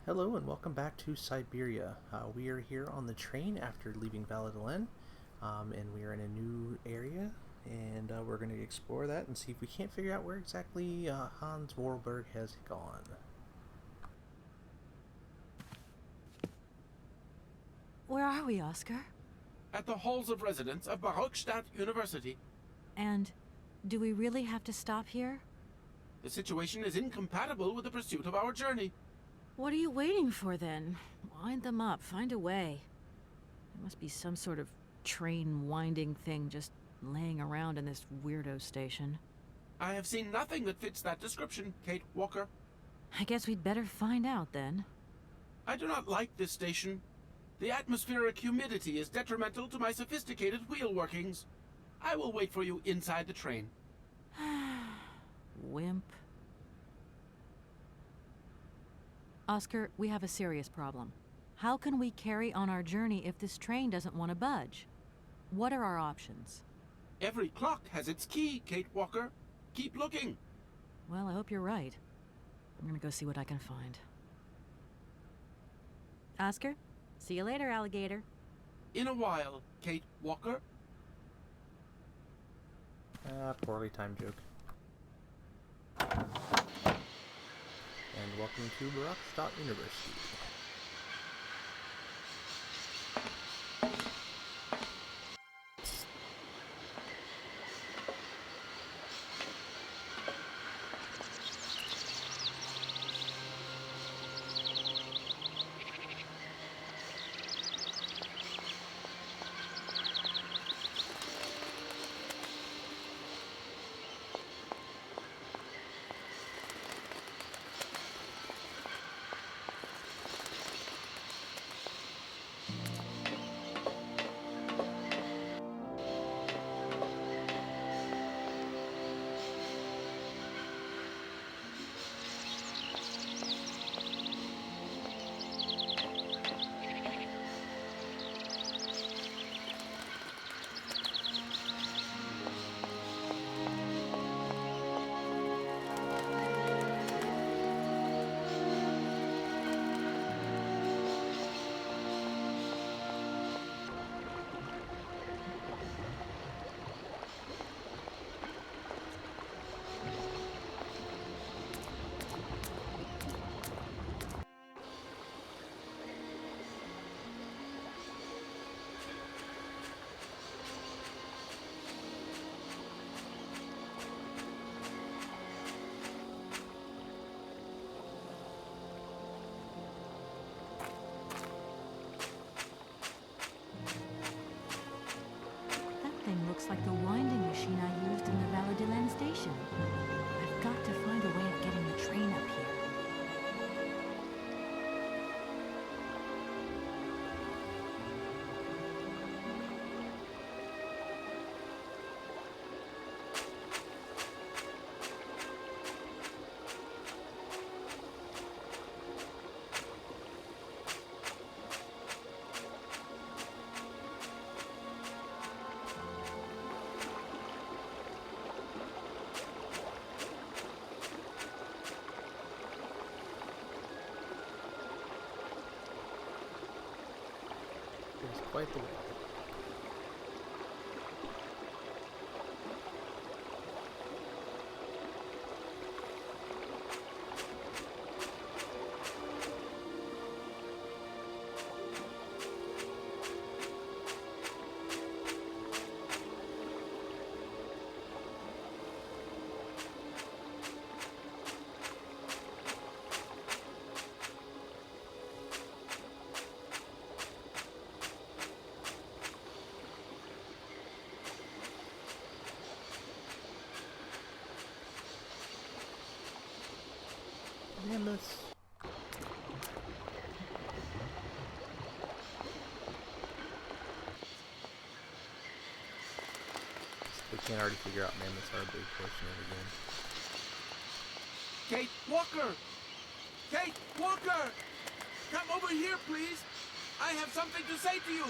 Hello and welcome back to Syberia. We are here on the train after leaving Valladolid, and we are in a new area, and we're going to explore that and see if we can't figure out where exactly Hans Warburg has gone. Where are we, Oscar? At the halls of residence of Barrockstadt University. And do we really have to stop here? The situation is incompatible with the pursuit of our journey. What are you waiting for, then? Wind them up, find a way. There must be some sort of train winding thing just laying around in this weirdo station. I have seen nothing that fits that description, Kate Walker. I guess we'd better find out, then. I do not like this station. The atmospheric humidity is detrimental to my sophisticated wheel workings. I will wait for you inside the train. Wimp. Oscar, we have a serious problem. How can we carry on our journey if this train doesn't want to budge? What are our options? Every clock has its key, Kate Walker. Keep looking. Well, I hope you're right. I'm gonna go see what I can find. Oscar, see you later, alligator. In a while, Kate Walker. Poorly timed joke. And welcome to Barrockstadt University. That thing looks like the winding machine I used in the Valladolid station. I've got to find a way of getting the train up here. It is quite the way. Mammoth. We can't already figure out mammoths are a big portion of the game. Kate Walker! Kate Walker! Come over here, please! I have something to say to you!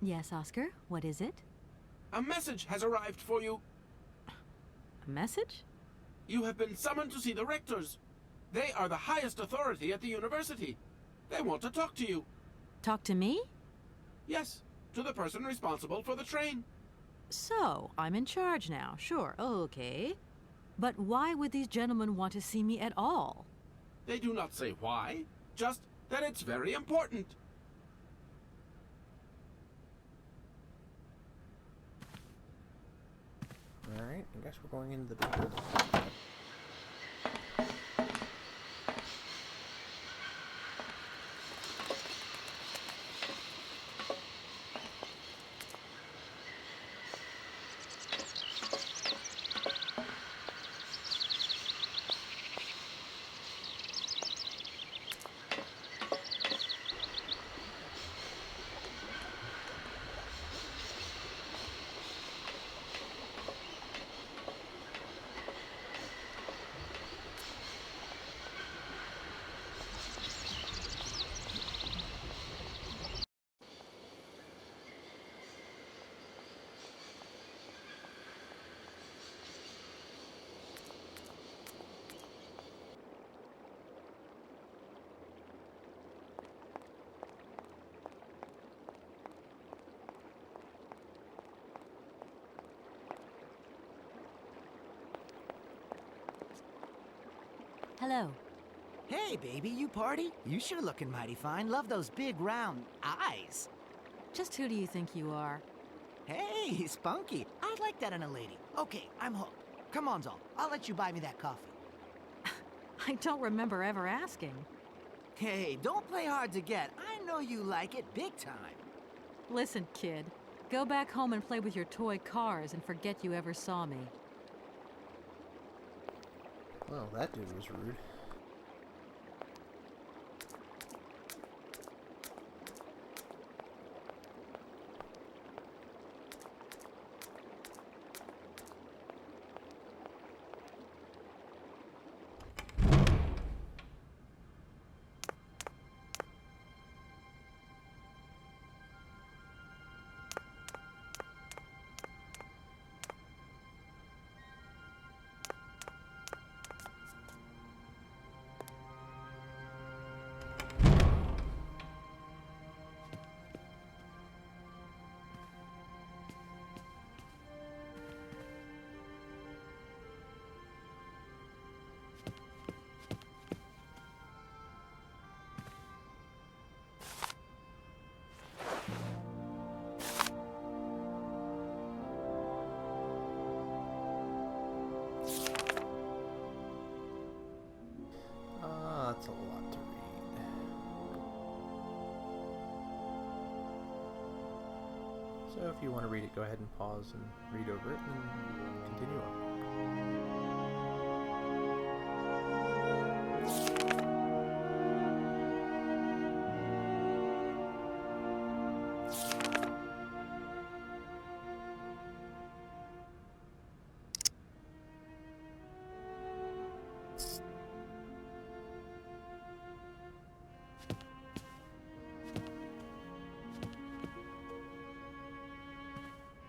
Yes, Oscar, what is it? A message has arrived for you. A message? You have been summoned to see the rectors. They are the highest authority at the university. They want to talk to you. Talk to me? Yes, to the person responsible for the train. So, I'm in charge now, sure, okay. But why would these gentlemen want to see me at all? They do not say why, just that it's very important. Alright, I guess we're going into the big building. Hello. Hey, baby, you party? You sure looking mighty fine. Love those big, round eyes. Just who do you think you are? Hey, spunky. I like that in a lady. Okay, I'm hooked. Come on, Zol. I'll let you buy me that coffee. I don't remember ever asking. Hey, don't play hard to get. I know you like it big time. Listen, kid. Go back home and play with your toy cars and forget you ever saw me. Well, that dude was rude. That's a lot to read. So if you want to read it, go ahead and pause and read over it and continue on.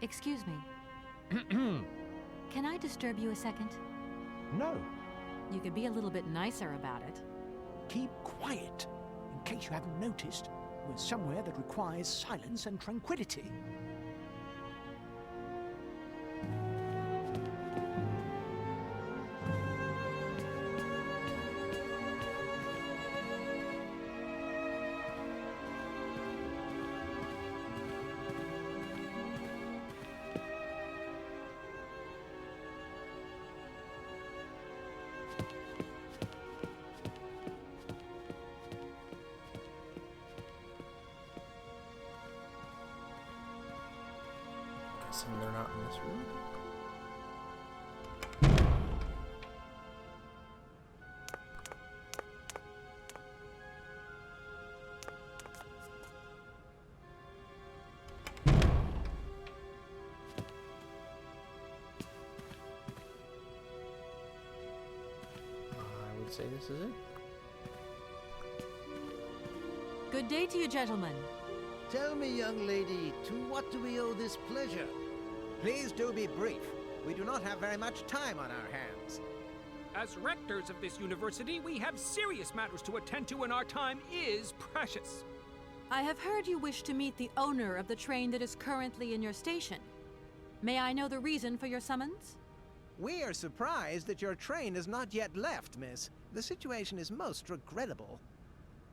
Excuse me. Can I disturb you a second? No, You could be a little bit nicer about it. keep quiet. In case you haven't noticed, we're somewhere that requires silence and tranquility. Guessing they're not in this room. I would say this is it. Good day to you, gentlemen. Tell me, young lady, to what do we owe this pleasure? Please do be brief. We do not have very much time on our hands. As rectors of this university, we have serious matters to attend to, and our time is precious. I have heard you wish to meet the owner of the train that is currently in your station. May I know the reason for your summons? We are surprised that your train has not yet left, miss. The situation is most regrettable.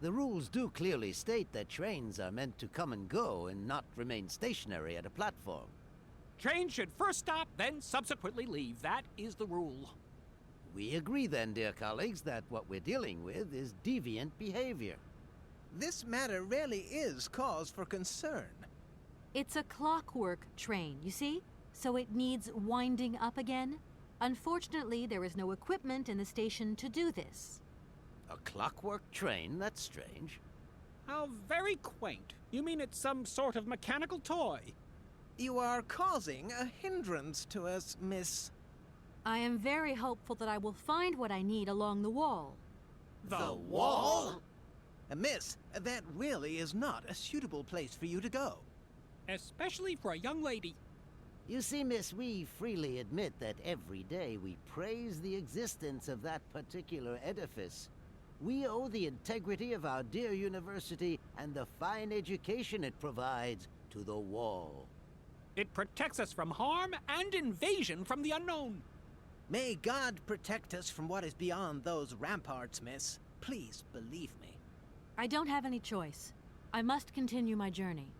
The rules do clearly state that trains are meant to come and go and not remain stationary at a platform. Trains should first stop, then subsequently leave. That is the rule. We agree then, dear colleagues, that what we're dealing with is deviant behavior. This matter really is cause for concern. It's a clockwork train, you see? So it needs winding up again. Unfortunately, there is no equipment in the station to do this. A clockwork train? That's strange. How very quaint. You mean it's some sort of mechanical toy? You are causing a hindrance to us, miss. I am very hopeful that I will find what I need along the wall. The wall? Miss, that really is not a suitable place for you to go. Especially for a young lady. You see, miss, we freely admit that every day we praise the existence of that particular edifice. We owe the integrity of our dear university and the fine education it provides to the wall. It protects us from harm and invasion from the unknown. May God protect us from what is beyond those ramparts, miss. Please believe me. I don't have any choice. I must continue my journey.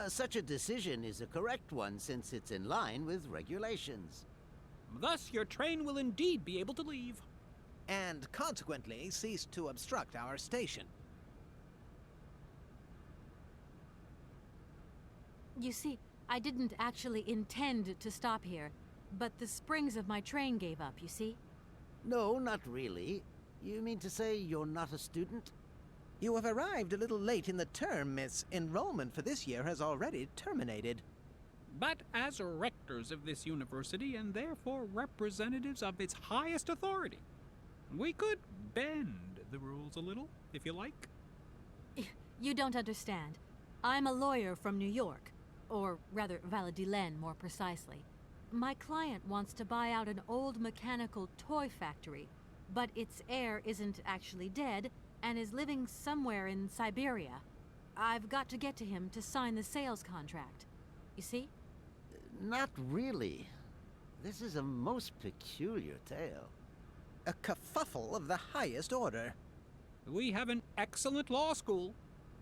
Such a decision is a correct one since it's in line with regulations. Thus, your train will indeed be able to leave. And consequently cease to obstruct our station. You see, I didn't actually intend to stop here, but the springs of my train gave up, you see? No, not really. You mean to say you're not a student? You have arrived a little late in the term, miss. Enrollment for this year has already terminated. But as rectors of this university, and therefore representatives of its highest authority, we could bend the rules a little, if you like. You don't understand. I'm a lawyer from New York, or rather Valladolid more precisely. My client wants to buy out an old mechanical toy factory, but its heir isn't actually dead and is living somewhere in Syberia. I've got to get to him to sign the sales contract. You see? Not really. This is a most peculiar tale. A kerfuffle of the highest order. We have an excellent law school,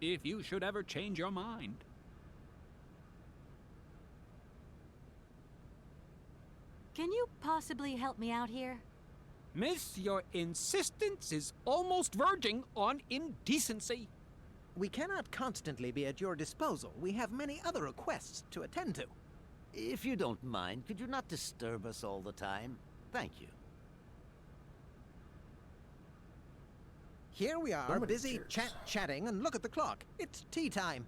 if you should ever change your mind. Can you possibly help me out here? Miss, your insistence is almost verging on indecency. We cannot constantly be at your disposal. We have many other requests to attend to. If you don't mind, could you not disturb us all the time? Thank you. Here we are, Woman busy tears. chatting, and look at the clock. It's tea time.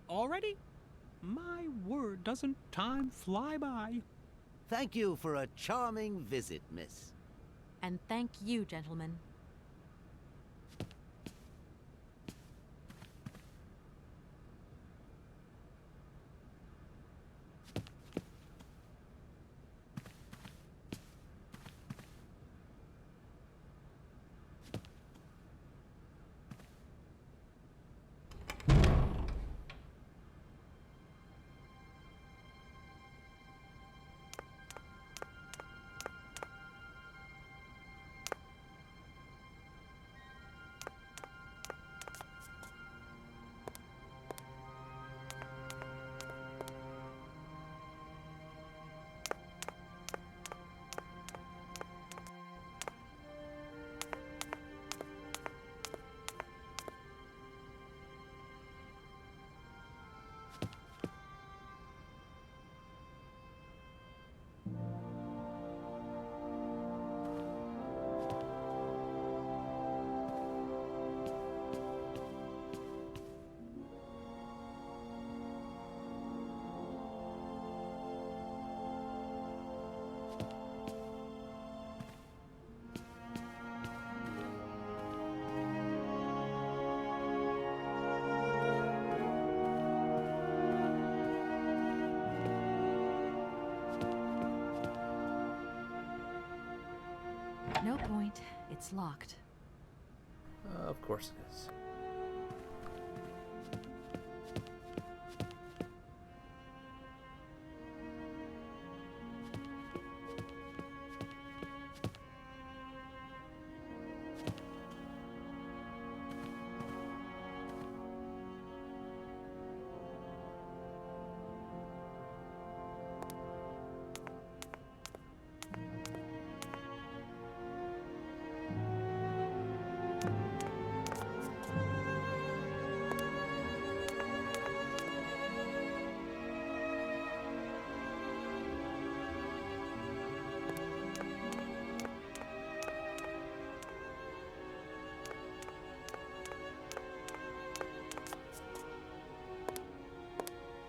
Already? My word, doesn't time fly by? Thank you for a charming visit, miss. And thank you, gentlemen. point. It's locked. Of course it is.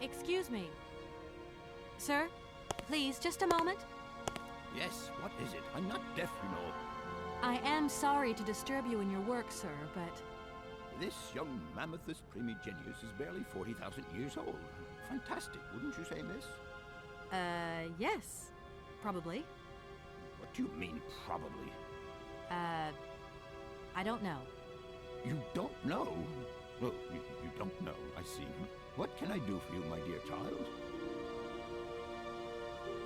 Excuse me. Sir, please, just a moment. Yes, what is it? I'm not deaf, you know. I am sorry to disturb you in your work, sir, but... This young Mammothus primigenius is barely 40,000 years old. Fantastic, wouldn't you say, miss? Yes. Probably. What do you mean, probably? I don't know. You don't know? Oh, you don't know, I see. What can I do for you, my dear child?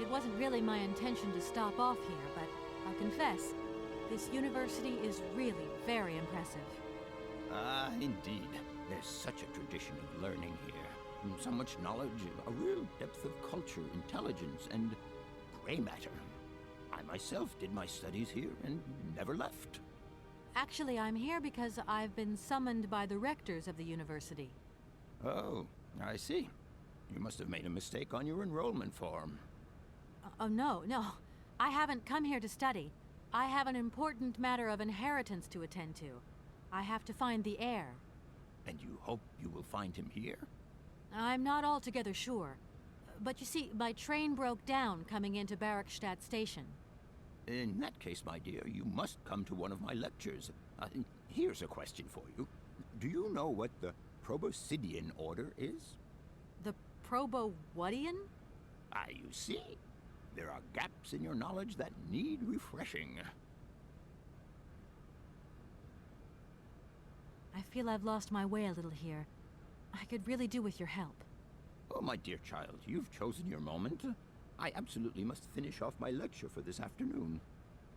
It wasn't really my intention to stop off here, but I'll confess, this university is really very impressive. Ah, indeed. There's such a tradition of learning here. So much knowledge, a real depth of culture, intelligence, and gray matter. I myself did my studies here and never left. Actually, I'm here because I've been summoned by the rectors of the university. Oh, I see. You must have made a mistake on your enrollment form. Oh, no. I haven't come here to study. I have an important matter of inheritance to attend to. I have to find the heir. And you hope you will find him here? I'm not altogether sure. But you see, my train broke down coming into Barrockstadt station. In that case, my dear, you must come to one of my lectures. Here's a question for you. Do you know what the Proboscidean order is? The Probo-whatian? Ah, you see. There are gaps in your knowledge that need refreshing. I feel I've lost my way a little here. I could really do with your help. Oh, my dear child, you've chosen your moment. I absolutely must finish off my lecture for this afternoon.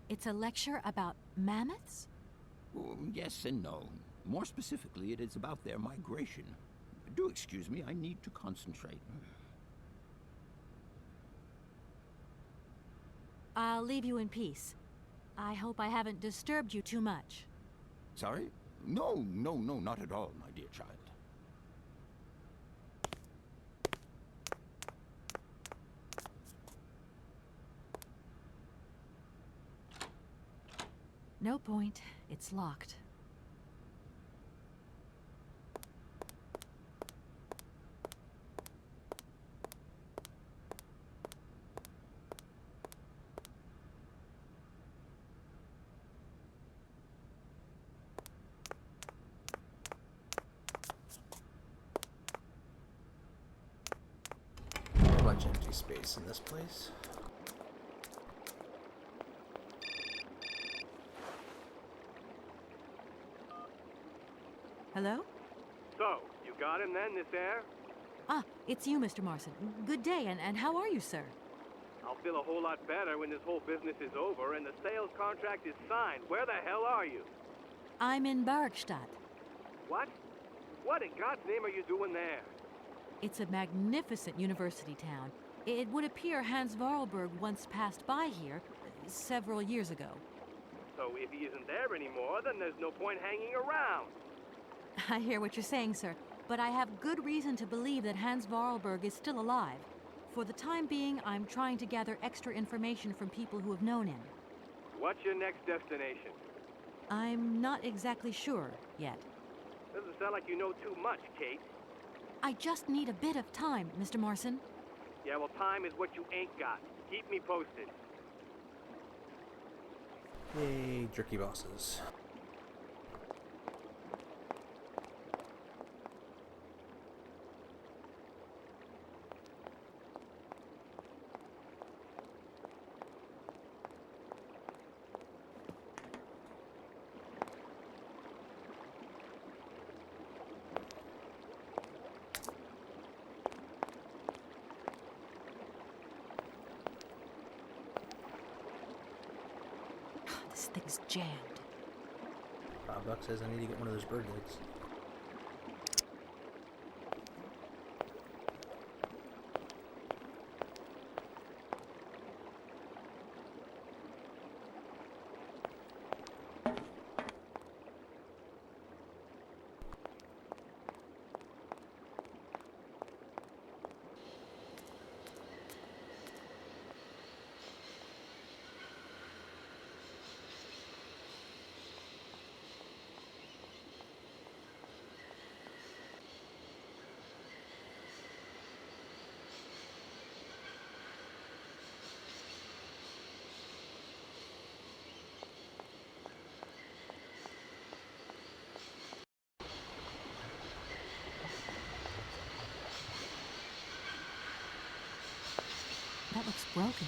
It's a lecture about mammoths? Oh, yes and no. More specifically, it is about their migration. Do excuse me, I need to concentrate. I'll leave you in peace. I hope I haven't disturbed you too much. Sorry? No, not at all, my dear child. No point. It's locked. Much empty space in this place. Hello? So, you got him then, this heir? Ah, it's you, Mr. Marson. Good day, and how are you, sir? I'll feel a whole lot better when this whole business is over and the sales contract is signed. Where the hell are you? I'm in Barrockstadt. What? What in God's name are you doing there? It's a magnificent university town. It would appear Hans Vorarlberg once passed by here several years ago. So if he isn't there anymore, then there's no point hanging around. I hear what you're saying, sir, but I have good reason to believe that Hans Vorarlberg is still alive. For the time being, I'm trying to gather extra information from people who have known him. What's your next destination? I'm not exactly sure yet. Doesn't sound like you know too much, Kate. I just need a bit of time, Mr. Morrison. Yeah, well, time is what you ain't got. Keep me posted. Yay, jerky bosses. thing's jammed. Buck says I need to get one of those bird legs. That looks broken.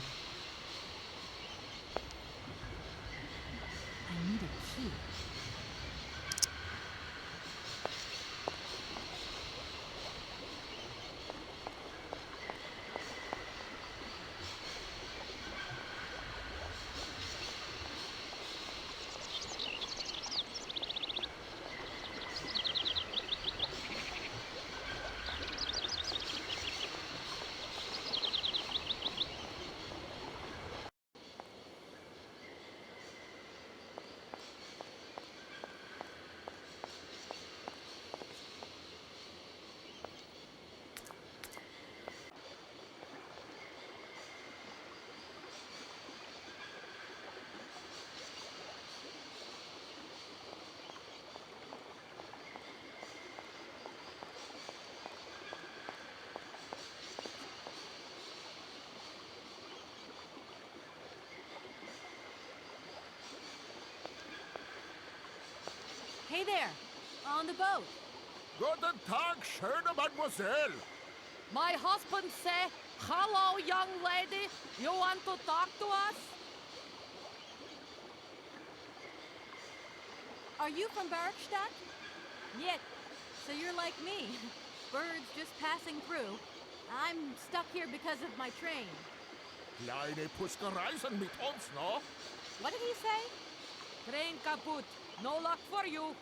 I need a key. Hey there, on the boat. Guten Tag, schöne Mademoiselle. My husband say, hello, young lady. You want to talk to us? Are you from Barrockstadt? Нет. So you're like me. Birds just passing through. I'm stuck here because of my train. Kleine Puske reisen mit uns, no? What did he say? Train kaput. No luck for you.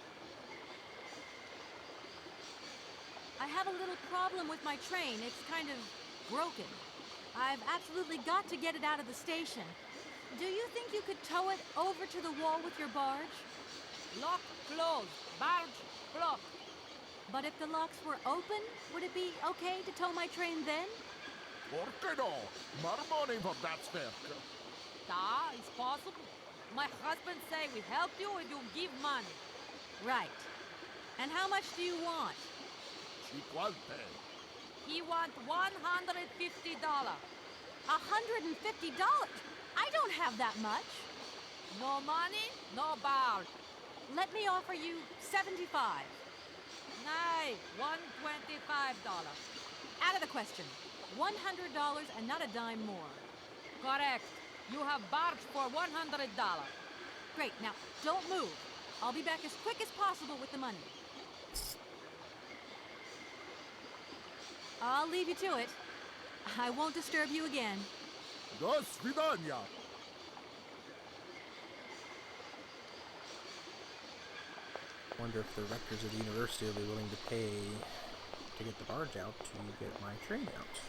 I have a little problem with my train. It's kind of broken. I've absolutely got to get it out of the station. Do you think you could tow it over to the wall with your barge? Lock closed. Barge blocked. But if the locks were open, would it be okay to tow my train then? Por que no? More money for that work. Da, it's possible. My husband say we help you and you give money. Right. And how much do you want? Cinquante. He want $150. $150? I don't have that much. No money, no barge. Let me offer you $75. Nay, $125. Out of the question. $100 and not a dime more. Correct. You have barge for $100. Great. Now, don't move. I'll be back as quick as possible with the money. I'll leave you to it. I won't disturb you again. До свидания. Wonder if the rectors of the university will be willing to pay to get the barge out to get my train out.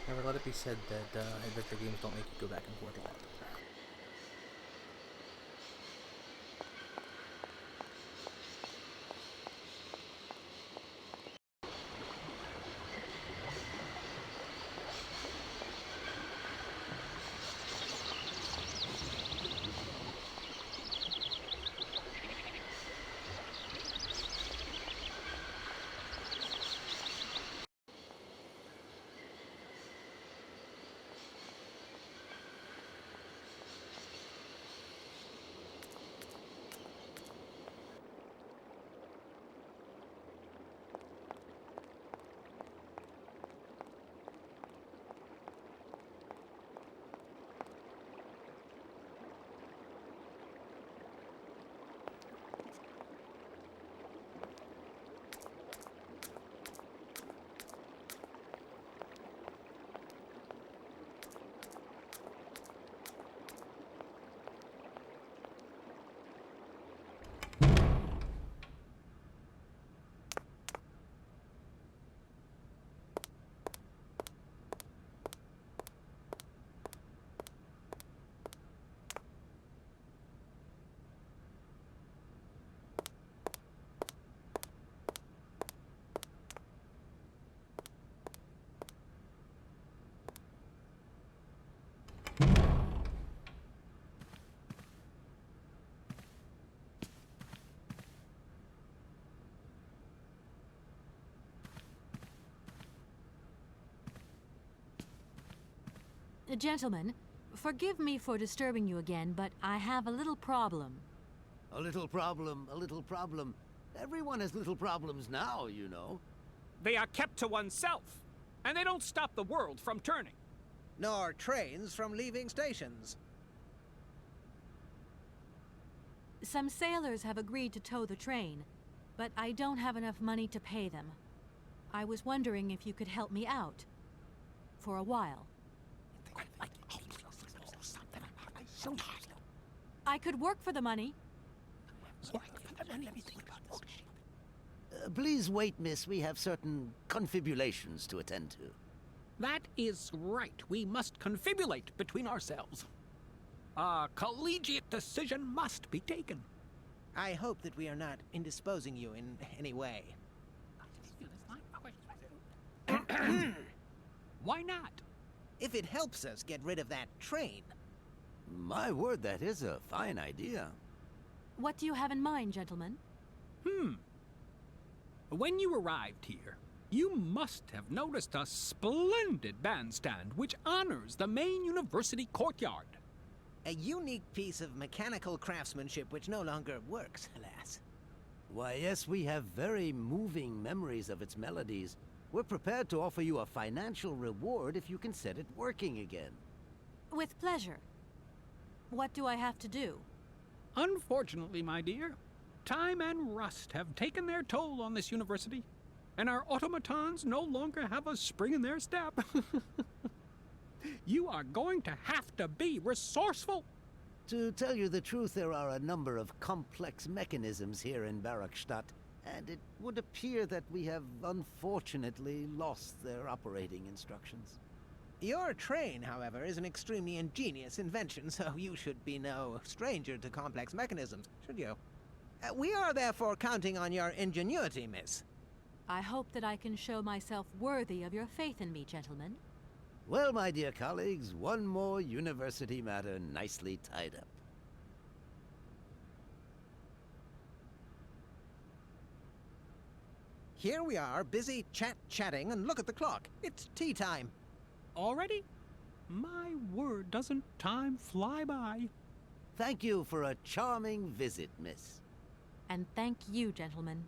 Never let it be said that adventure games don't make you go back and forth a lot. Gentlemen, forgive me for disturbing you again, but I have a little problem. A little problem, a little problem. Everyone has little problems now, you know. They are kept to oneself, and they don't stop the world from turning. Nor trains from leaving stations. Some sailors have agreed to tow the train, but I don't have enough money to pay them. I was wondering if you could help me out. For a while. I could work for the money. Please wait, miss. We have certain confibulations to attend to. That is right. We must confibulate between ourselves. A collegiate decision must be taken. I hope that we are not indisposing you in any way. Why not? If it helps us get rid of that train. My word, that is a fine idea. What do you have in mind, gentlemen? When you arrived here, you must have noticed a splendid bandstand which honors the main university courtyard. A unique piece of mechanical craftsmanship which no longer works, alas. Why, yes, we have very moving memories of its melodies. We're prepared to offer you a financial reward if you can set it working again. With pleasure. What do I have to do? Unfortunately, my dear, time and rust have taken their toll on this university, and our automatons no longer have a spring in their step. You are going to have to be resourceful. To tell you the truth, there are a number of complex mechanisms here in Barrockstadt, and it would appear that we have unfortunately lost their operating instructions. Your train, however, is an extremely ingenious invention, so you should be no stranger to complex mechanisms, should you? We are therefore counting on your ingenuity, miss. I hope that I can show myself worthy of your faith in me, gentlemen. Well, my dear colleagues, one more university matter nicely tied up. Here we are, busy chatting, and look at the clock. It's tea time. Already? My word, doesn't time fly by? Thank you for a charming visit, miss. And thank you, gentlemen.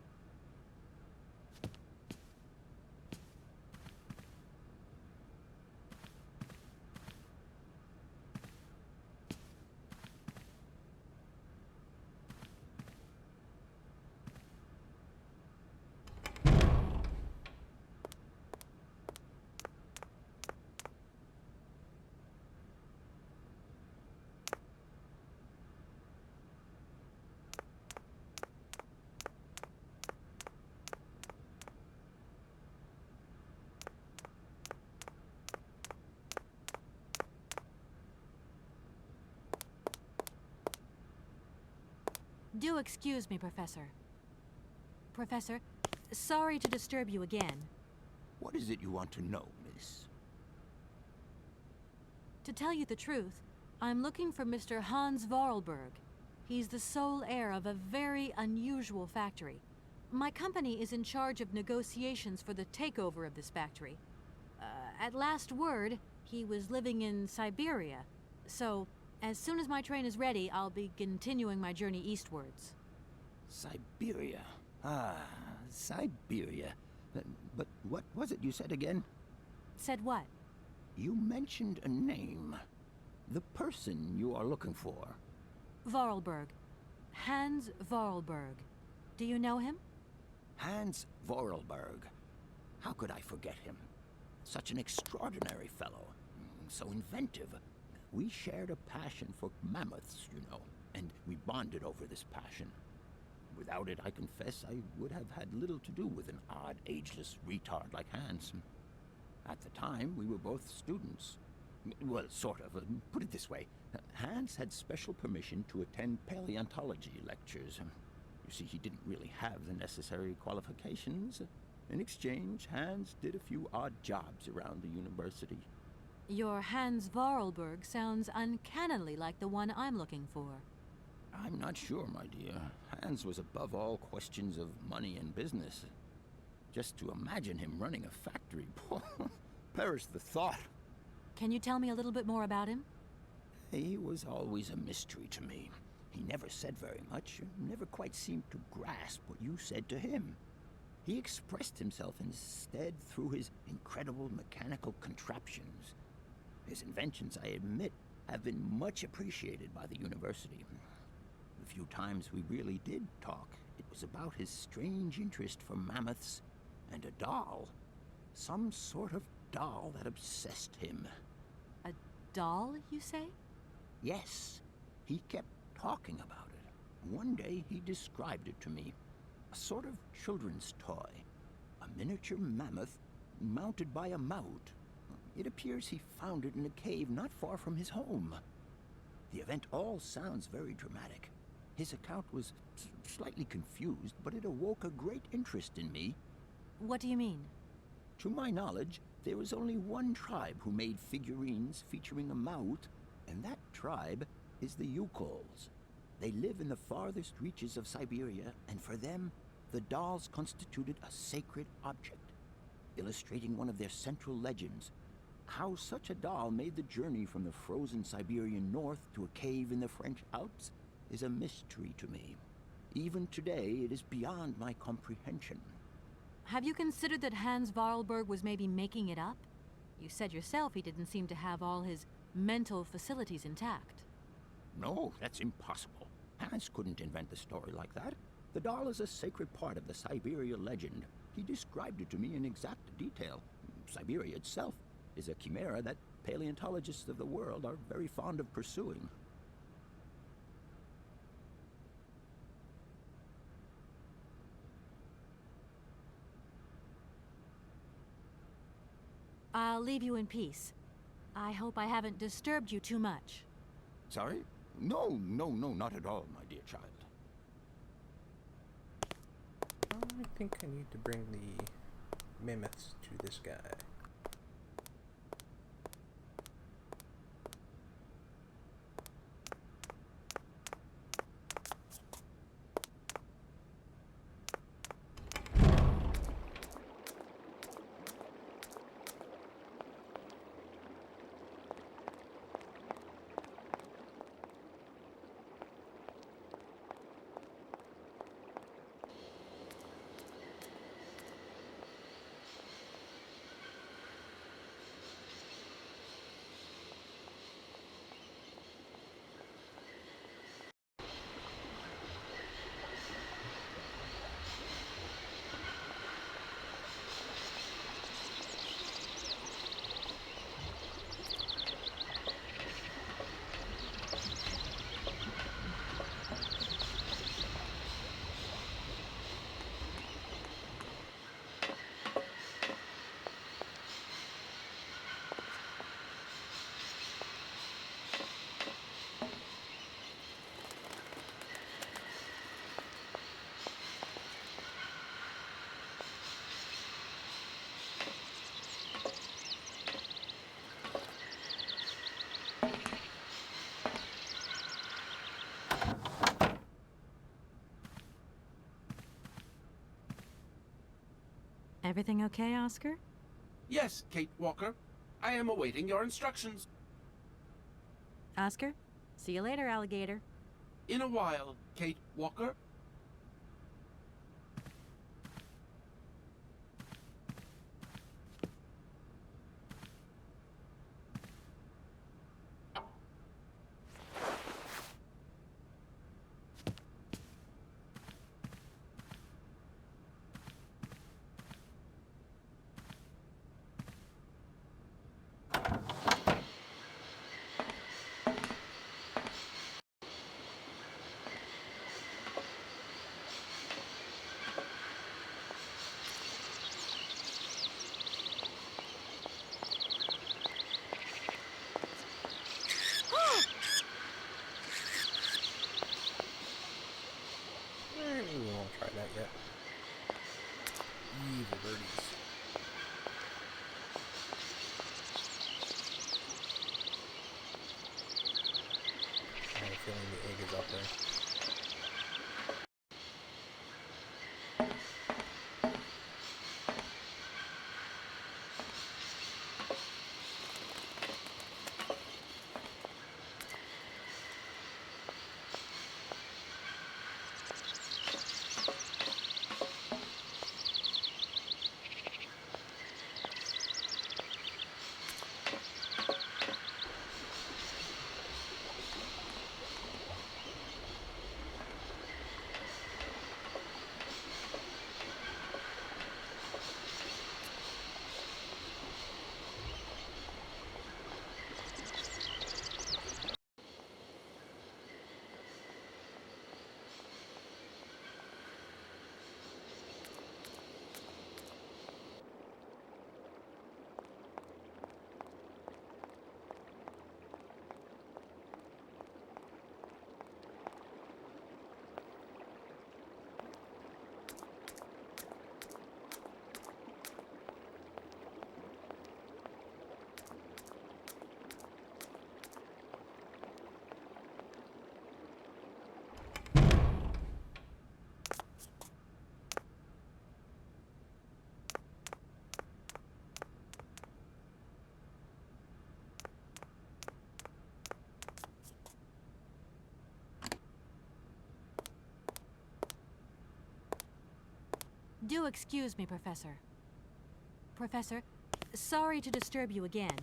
Do excuse me, Professor. Professor, sorry to disturb you again. What is it you want to know, miss? To tell you the truth, I'm looking for Mr. Hans Vorarlberg. He's the sole heir of a very unusual factory. My company is in charge of negotiations for the takeover of this factory. At last word, he was living in Syberia, so as soon as my train is ready, I'll be continuing my journey eastwards. Syberia. Ah, Syberia. But what was it you said again? Said what? You mentioned a name. The person you are looking for. Vorarlberg. Hans Vorarlberg. Do you know him? Hans Vorarlberg. How could I forget him? Such an extraordinary fellow. So inventive. We shared a passion for mammoths, you know, and we bonded over this passion. Without it, I confess, I would have had little to do with an odd, ageless retard like Hans. At the time, we were both students. Well, sort of. Put it this way. Hans had special permission to attend paleontology lectures. You see, he didn't really have the necessary qualifications. In exchange, Hans did a few odd jobs around the university. Your Hans Vorarlberg sounds uncannily like the one I'm looking for. I'm not sure, my dear. Hans was above all questions of money and business. Just to imagine him running a factory, perish the thought. Can you tell me a little bit more about him? He was always a mystery to me. He never said very much, never quite seemed to grasp what you said to him. He expressed himself instead through his incredible mechanical contraptions. His inventions, I admit, have been much appreciated by the university. The few times we really did talk, it was about his strange interest for mammoths and a doll. Some sort of doll that obsessed him. A doll, you say? Yes, he kept talking about it. One day he described it to me. A sort of children's toy. A miniature mammoth mounted by a mount. It appears he found it in a cave not far from his home. The event all sounds very dramatic. His account was slightly confused, but it awoke a great interest in me. What do you mean? To my knowledge, there was only one tribe who made figurines featuring a mount, and that tribe is the Yukols. They live in the farthest reaches of Syberia, and for them, the dolls constituted a sacred object, illustrating one of their central legends. How such a doll made the journey from the frozen Siberian north to a cave in the French Alps is a mystery to me. Even today, it is beyond my comprehension. Have you considered that Hans Varlberg was maybe making it up? You said yourself he didn't seem to have all his mental facilities intact. No, that's impossible. Hans couldn't invent the story like that. The doll is a sacred part of the Syberia legend. He described it to me in exact detail. Syberia itself is a chimera that paleontologists of the world are very fond of pursuing. I'll leave you in peace. I hope I haven't disturbed you too much. Sorry? No, not at all, my dear child. I think I need to bring the mammoths to this guy. Everything okay, Oscar? Yes, Kate Walker. I am awaiting your instructions. Oscar? See you later, alligator. In a while, Kate Walker. We won't try that yet. Evil birdies. I have a feeling the egg is up there. Do excuse me, Professor. Professor, sorry to disturb you again.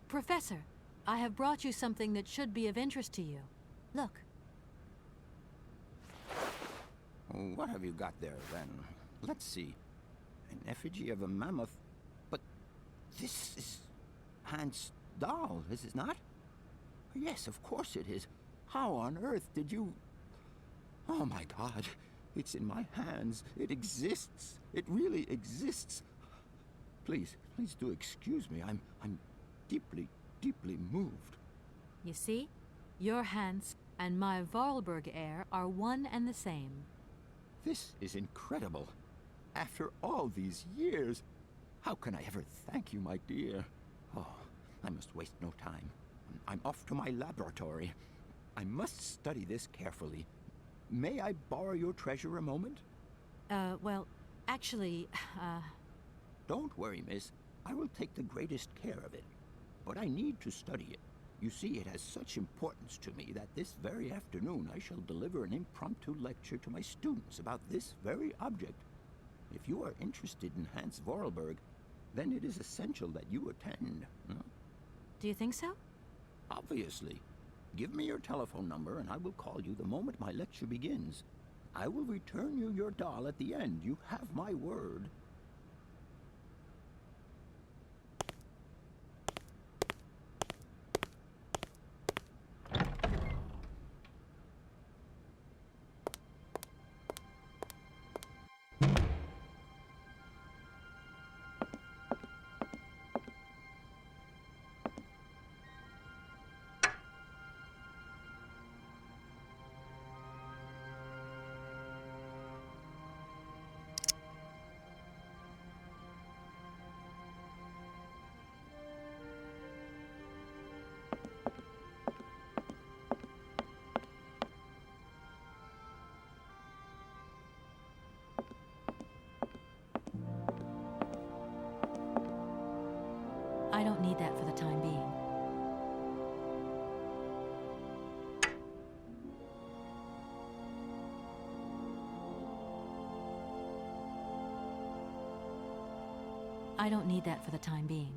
Professor, I have brought you something that should be of interest to you. Look. What have you got there, then? Let's see. An effigy of a mammoth. But this is Hans' doll, is it not? Yes, of course it is. How on earth did you... Oh my God. It's in my hands. It exists. It really exists. Please do excuse me. I'm deeply, deeply moved. You see? Your Hans and my Vorarlberg heir are one and the same. This is incredible. After all these years, how can I ever thank you, my dear? Oh, I must waste no time. I'm off to my laboratory. I must study this carefully. May I borrow your treasure a moment? Well, actually, Don't worry, miss. I will take the greatest care of it. But I need to study it. You see, it has such importance to me that this very afternoon I shall deliver an impromptu lecture to my students about this very object. If you are interested in Hans Vorarlberg, then it is essential that you attend. Huh? Do you think so? Obviously. Give me your telephone number and I will call you the moment my lecture begins. I will return you your doll at the end. You have my word. I don't need that for the time being. I don't need that for the time being.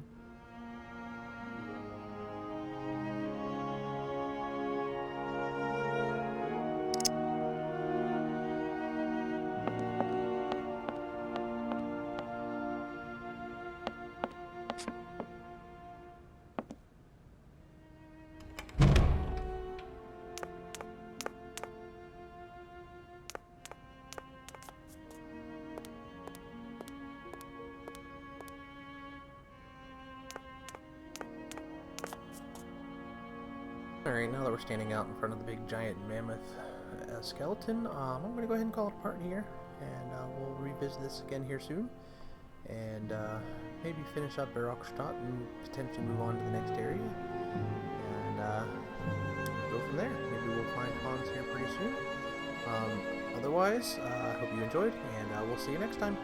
Alright, now that we're standing out in front of the big giant mammoth skeleton, I'm going to go ahead and call it a part here, and we'll revisit this again here soon, and maybe finish up Barrockstadt and potentially move on to the next area, and go from there. Maybe we'll find Hans here pretty soon. Otherwise, I hope you enjoyed, and we'll see you next time.